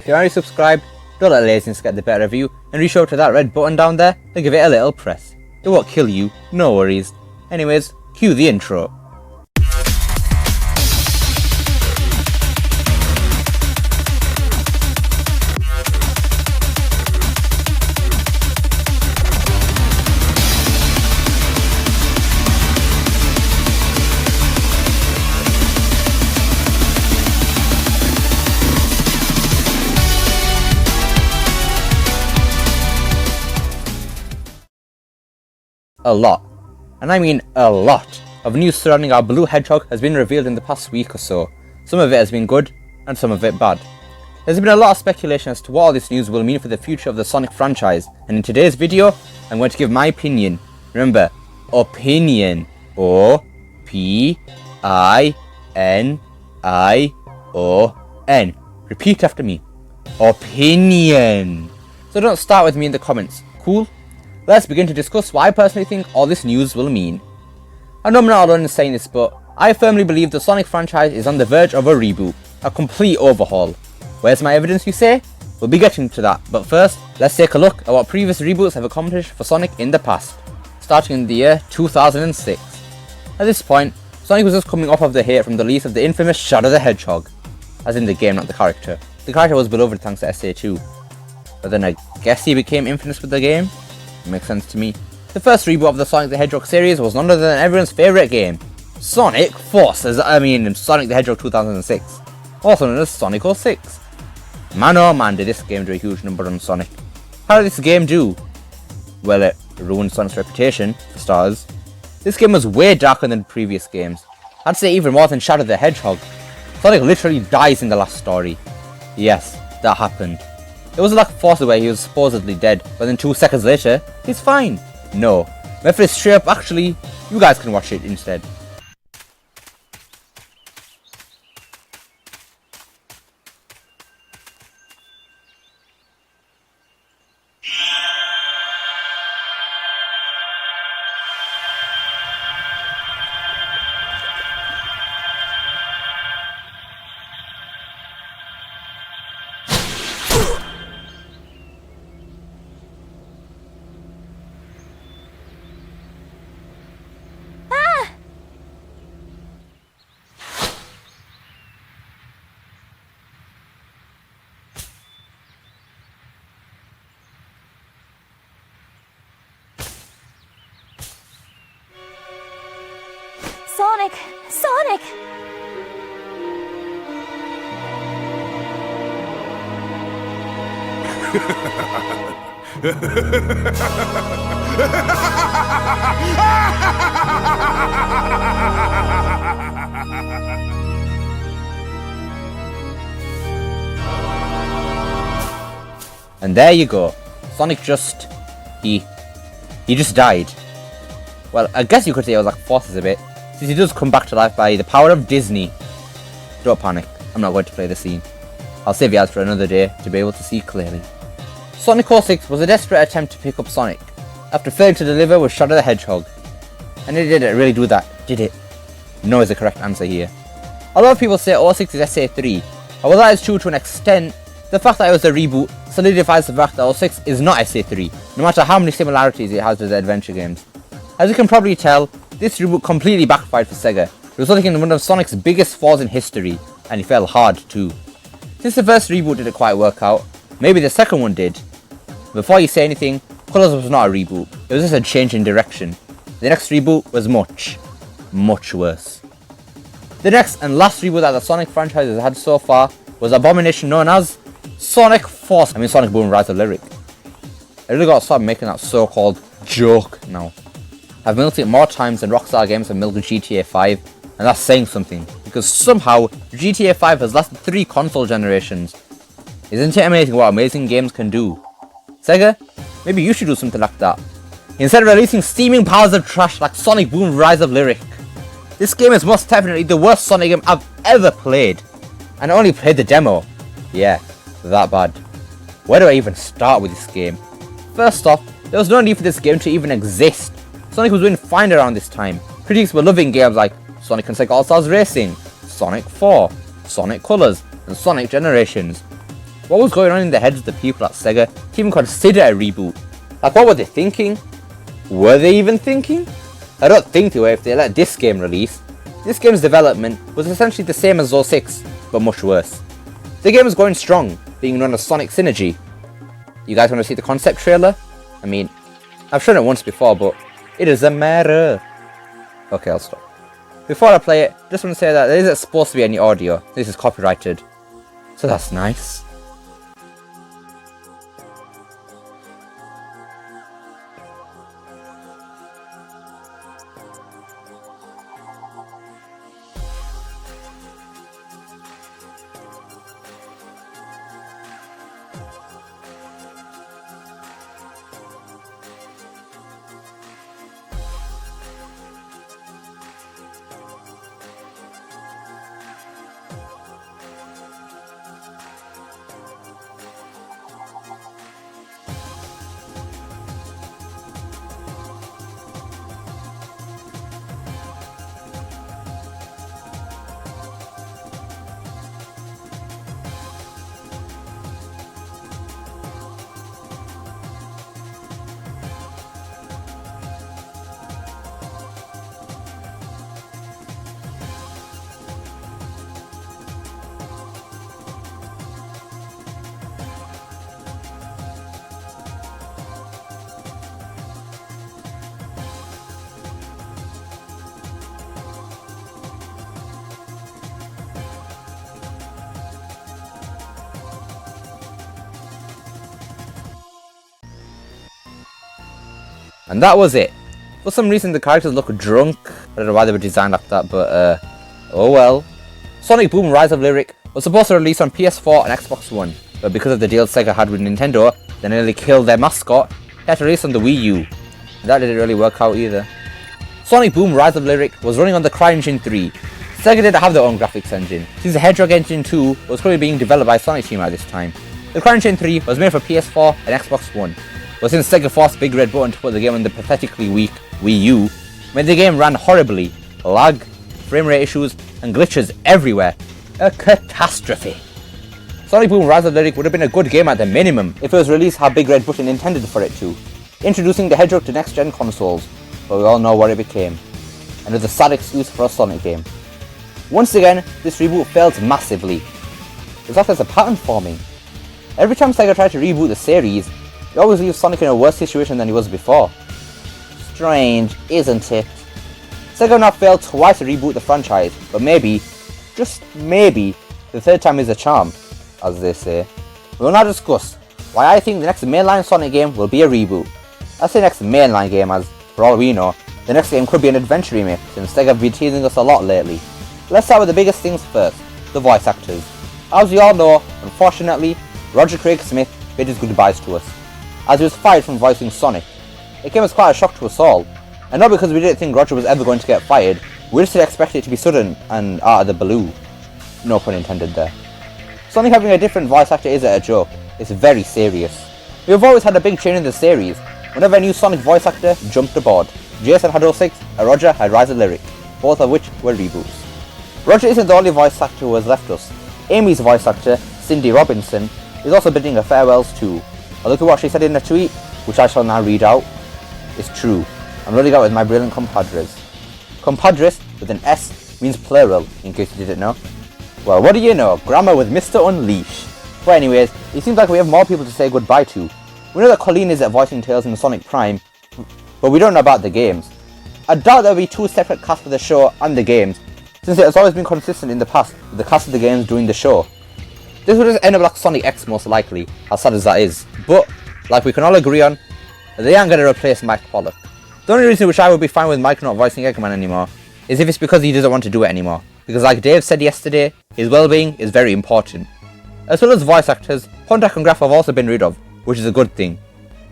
If you're already subscribed, don't let laziness get the better of you, and reach out to that red button down there and give it a little press. It won't kill you, no worries. Anyways, cue the intro. A lot, and I mean a lot, of news surrounding our blue hedgehog has been revealed in the past week or so. Some of it has been good, and some of it bad. There's been a lot of speculation as to what all this news will mean for the future of the Sonic franchise, and in today's video, I'm going to give my opinion. Remember, opinion. O-P-I-N-I-O-N. Repeat after me. Opinion. So don't start with me in the comments, cool? Let's begin to discuss what I personally think all this news will mean. I know I'm not alone in saying this, but I firmly believe the Sonic franchise is on the verge of a reboot, a complete overhaul. Where's my evidence, you say? We'll be getting to that, but first, let's take a look at what previous reboots have accomplished for Sonic in the past, starting in the year 2006. At this point, Sonic was just coming off of the hate from the release of the infamous Shadow the Hedgehog, as in the game, not the character. The character was beloved thanks to SA2, but then I guess he became infamous with the game? Makes sense to me. The first reboot of the Sonic the Hedgehog series was none other than everyone's favourite game, Sonic Forces, Sonic the Hedgehog 2006, also known as Sonic 06. Man oh man, did this game do a huge number on Sonic. How did this game do? Well, it ruined Sonic's reputation, for starters. This game was way darker than previous games. I'd say even more than Shadow the Hedgehog. Sonic literally dies in the last story. Yes, that happened. It wasn't like Forza where he was supposedly dead, but then 2 seconds later, he's fine. No. Method is straight up, actually, you guys can watch it instead. Sonic! And there you go. Sonic he just died. Well, I guess you could say it was like Forces a bit, since he does come back to life by the power of Disney. Don't panic, I'm not going to play the scene. I'll save you guys for another day to be able to see clearly. Sonic 06 was a desperate attempt to pick up Sonic, after failing to deliver with Shadow the Hedgehog. And it didn't really do that, did it? No is the correct answer here. A lot of people say 06 is SA3, although that is true to an extent, the fact that it was a reboot solidifies the fact that 06 is not SA3, no matter how many similarities it has with the adventure games. As you can probably tell, this reboot completely backfired for Sega, resulting in one of Sonic's biggest falls in history, and he fell hard too. Since the first reboot didn't quite work out, maybe the second one did. Before you say anything, Colors was not a reboot, it was just a change in direction. The next reboot was much worse. The next and last reboot that the Sonic franchise has had so far was an abomination known as Sonic Boom Rise of Lyric. I really gotta stop making that so-called joke now. I've milked it more times than Rockstar Games have milked GTA 5, and that's saying something, because somehow GTA 5 has lasted 3 console generations. Isn't it amazing what amazing games can do? Sega, maybe you should do something like that. Instead of releasing steaming piles of trash like Sonic Boom Rise of Lyric. This game is most definitely the worst Sonic game I've ever played. And I only played the demo. Yeah, that bad. Where do I even start with this game? First off, there was no need for this game to even exist. Sonic was doing fine around this time. Critics were loving games like Sonic and Sega All-Stars Racing, Sonic 4, Sonic Colors, and Sonic Generations. what was going on in the heads of the people at Sega to even consider a reboot? Like, what were they thinking? Were they even thinking? I don't think they were if they let this game release. This game's development was essentially the same as 06, but much worse. The game was going strong, being run as Sonic Synergy. You guys want to see the concept trailer? I mean, I've shown it once before, but it doesn't matter. Okay, I'll stop. Before I play it, just want to say that there isn't supposed to be any audio. This is copyrighted. So that's nice. And that was it. For some reason the characters look drunk. I don't know why they were designed like that, but oh well. Sonic Boom Rise of Lyric was supposed to release on PS4 and Xbox One, but because of the deal Sega had with Nintendo, they nearly killed their mascot, they had to release on the Wii U. And that didn't really work out either. Sonic Boom Rise of Lyric was running on the CryEngine 3. Sega didn't have their own graphics engine, since the Hedgehog Engine 2 was currently being developed by Sonic Team at this time. The CryEngine 3 was made for PS4 and Xbox One, but since Sega forced Big Red Button to put the game on the pathetically weak Wii U, made the game ran horribly. Lag, frame rate issues, and glitches everywhere. A catastrophe. Sonic Boom Rise of Lyric would have been a good game at the minimum if it was released how Big Red Button intended for it to, introducing the Hedgehog to next-gen consoles, but we all know what it became. Another sad excuse for a Sonic game. Once again, this reboot failed massively. It's like there's a pattern forming. Every time Sega tried to reboot the series, it always leaves Sonic in a worse situation than he was before. Strange, isn't it? Sega now failed twice to reboot the franchise, but maybe, just maybe, the third time is a charm, as they say. We will now discuss why I think the next mainline Sonic game will be a reboot. I say next mainline game as, for all we know, the next game could be an adventure remake, since Sega have been teasing us a lot lately. Let's start with the biggest things first, the voice actors. As we all know, unfortunately, Roger Craig Smith bid his goodbyes to us, as he was fired from voicing Sonic. It came as quite a shock to us all, and not because we didn't think Roger was ever going to get fired, we just expected it to be sudden and out of the blue. No pun intended there. Sonic having a different voice actor isn't a joke, it's very serious. We have always had a big change in the series. Whenever a new Sonic voice actor jumped aboard, Jason had 06 and Roger had Rise of Lyric, both of which were reboots. Roger isn't the only voice actor who has left us. Amy's voice actor, Cindy Robinson, is also bidding her farewells too. But look at what she said in a tweet, which I shall now read out. It's true. I'm rolling out with my brilliant compadres. Compadres with an S means plural, in case you didn't know. Well, what do you know? Grammar with Mr. Unleash. But anyways, it seems like we have more people to say goodbye to. We know that Colleen is at voicing Tails in Sonic Prime, but we don't know about the games. I doubt there will be two separate casts for the show and the games, since it has always been consistent in the past with the cast of the games doing the show. This will just end up like Sonic X most likely, as sad as that is, but, like we can all agree on, they aren't going to replace Mike Pollock. The only reason which I would be fine with Mike not voicing Eggman anymore, is if it's because he doesn't want to do it anymore, because like Dave said yesterday, his well-being is very important. As well as voice actors, Hondak and Graf have also been rid of, which is a good thing.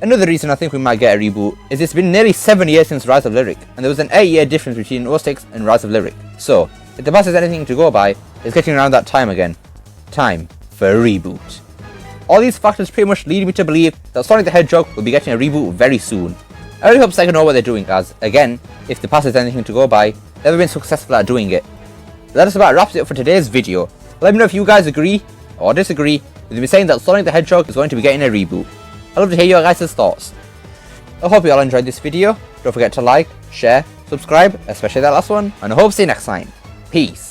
Another reason I think we might get a reboot is it's been nearly 7 years since Rise of Lyric, and there was an 8-year difference between 06 and Rise of Lyric. So, if the past is anything to go by, it's getting around that time again. Time for a reboot. All these factors pretty much lead me to believe that Sonic the Hedgehog will be getting a reboot very soon. I really hope Sega know what they're doing, as, again, if the past is anything to go by, they've never been successful at doing it. That just about wraps it up for today's video. Let me know if you guys agree or disagree They've been saying that Sonic the Hedgehog is going to be getting a reboot. I'd love to hear your guys' thoughts. I hope you all enjoyed this video. Don't forget to like, share, subscribe, especially that last one, and I hope to see you next time. Peace.